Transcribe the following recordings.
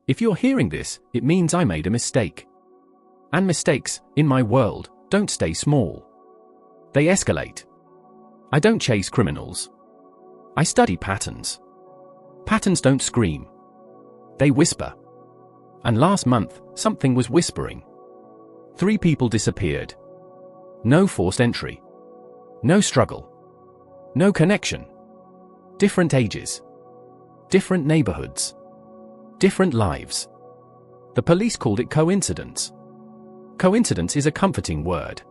If you're hearing this, it means I made a mistake. And mistakes, in my world, don't stay small. They escalate. I don't chase criminals. I study patterns. Patterns don't scream. They whisper. And last month, something was whispering. 3 people disappeared. No forced entry. No struggle. No connection. Different ages. Different neighborhoods. Different lives. The police called it coincidence. Coincidence is a comforting word.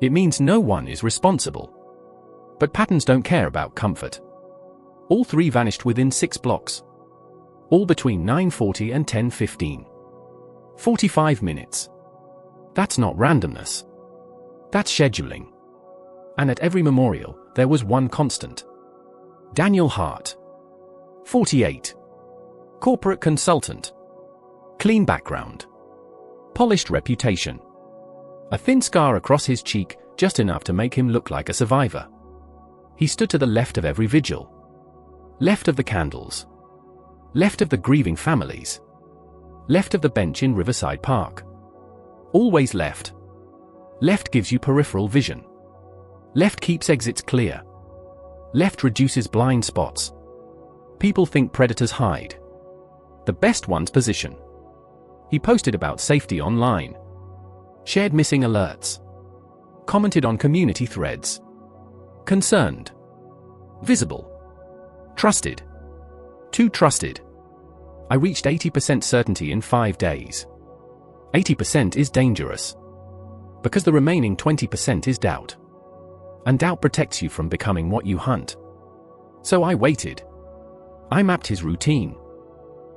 It means no one is responsible. But patterns don't care about comfort. All 3 vanished within 6 blocks. All between 9:40 and 10:15. 45 minutes. That's not randomness. That's scheduling. And at every memorial, there was one constant. Daniel Hart. 48. Corporate consultant. Clean background. Polished reputation. A thin scar across his cheek, just enough to make him look like a survivor. He stood to the left of every vigil. Left of the candles. Left of the grieving families. Left of the bench in Riverside Park. Always left. Left gives you peripheral vision. Left keeps exits clear. Left reduces blind spots. People think predators hide. The best ones position. He posted about safety online. Shared missing alerts. Commented on community threads. Concerned. Visible. Trusted. Too trusted. I reached 80% certainty in 5 days. 80% is dangerous. Because the remaining 20% is doubt. And doubt protects you from becoming what you hunt. So I waited. I mapped his routine.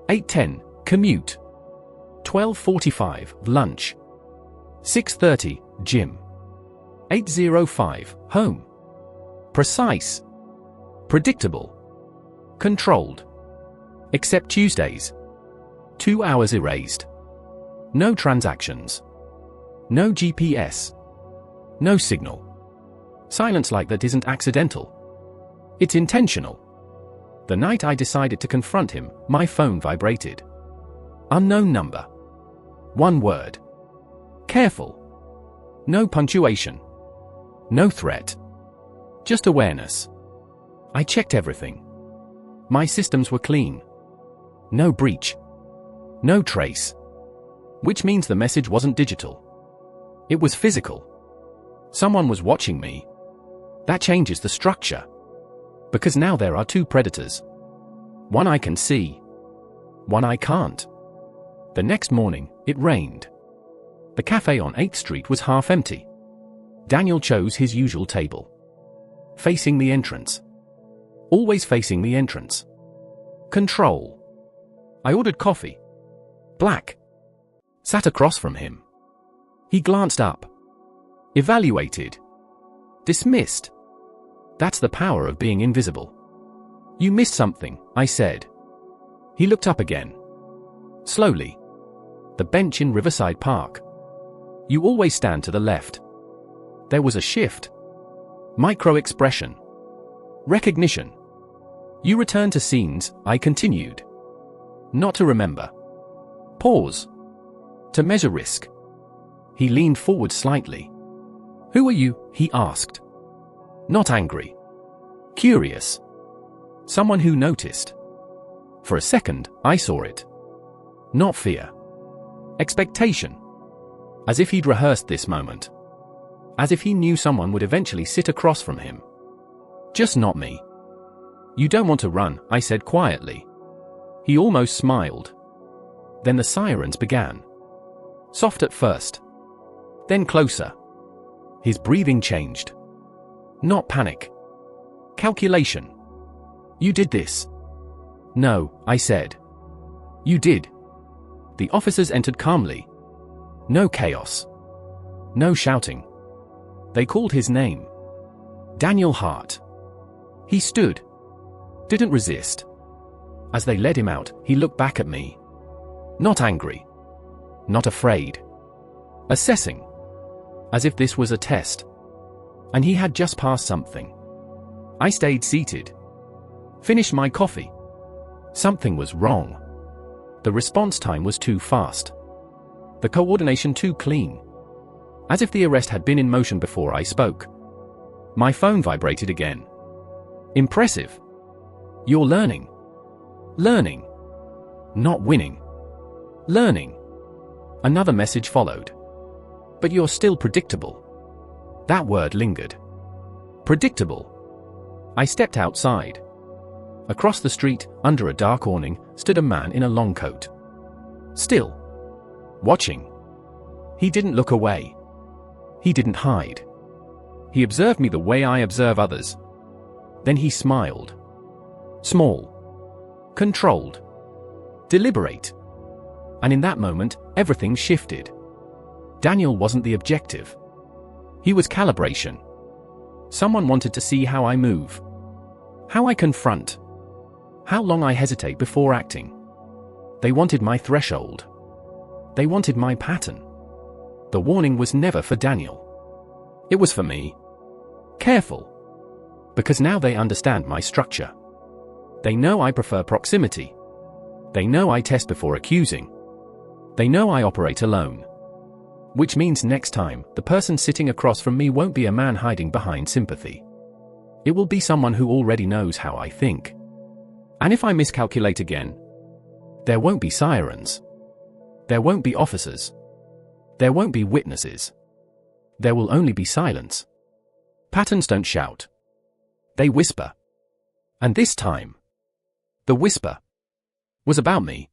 8:10, commute. 12:45, lunch. 6:30, gym. 8:05, home. Precise. Predictable. Controlled. Except Tuesdays. 2 hours erased. No transactions. No GPS. No signal. Silence like that isn't accidental. It's intentional. The night I decided to confront him, my phone vibrated. Unknown number. 1 word. Careful. No punctuation. No threat. Just awareness. I checked everything. My systems were clean. No breach. No trace. Which means the message wasn't digital. It was physical. Someone was watching me. That changes the structure. Because now there are 2 predators. One I can see. One I can't. The next morning, it rained. The cafe on 8th Street was half empty. Daniel chose his usual table. Facing the entrance. Always facing the entrance. Control. I ordered coffee. Black. Sat across from him. He glanced up. Evaluated. Dismissed. That's the power of being invisible. You missed something, I said. He looked up again. Slowly. The bench in Riverside Park. You always stand to the left. There was a shift. Micro-expression. Recognition. You return to scenes, I continued. Not to remember. Pause. To measure risk. He leaned forward slightly. Who are you? He asked. Not angry. Curious. Someone who noticed. For a second, I saw it. Not fear. Expectation. As if he'd rehearsed this moment. As if he knew someone would eventually sit across from him. Just not me. You don't want to run, I said quietly. He almost smiled. Then the sirens began. Soft at first. Then closer. His breathing changed. Not panic. Calculation. You did this. No, I said. You did. The officers entered calmly. No chaos. No shouting. They called his name. Daniel Hart. He stood. Didn't resist. As they led him out, he looked back at me. Not angry. Not afraid. Assessing. As if this was a test. And he had just passed something. I stayed seated. Finished my coffee. Something was wrong. The response time was too fast. The coordination too clean. As if the arrest had been in motion before I spoke. My phone vibrated again. Impressive. You're learning. Learning. Not winning. Learning. Another message followed. But you're still predictable. That word lingered. Predictable. I stepped outside. Across the street, under a dark awning, stood a man in a long coat. Still. Watching. He didn't look away. He didn't hide. He observed me the way I observe others. Then he smiled. Small. Controlled. Deliberate. And in that moment, everything shifted. Daniel wasn't the objective. He was calibration. Someone wanted to see how I move. How I confront. How long I hesitate before acting. They wanted my threshold. They wanted my pattern. The warning was never for Daniel. It was for me. Careful. Because now they understand my structure. They know I prefer proximity. They know I test before accusing. They know I operate alone. Which means next time, the person sitting across from me won't be a man hiding behind sympathy. It will be someone who already knows how I think. And if I miscalculate again, there won't be sirens. There won't be officers. There won't be witnesses. There will only be silence. Patterns don't shout. They whisper. And this time, the whisper was about me.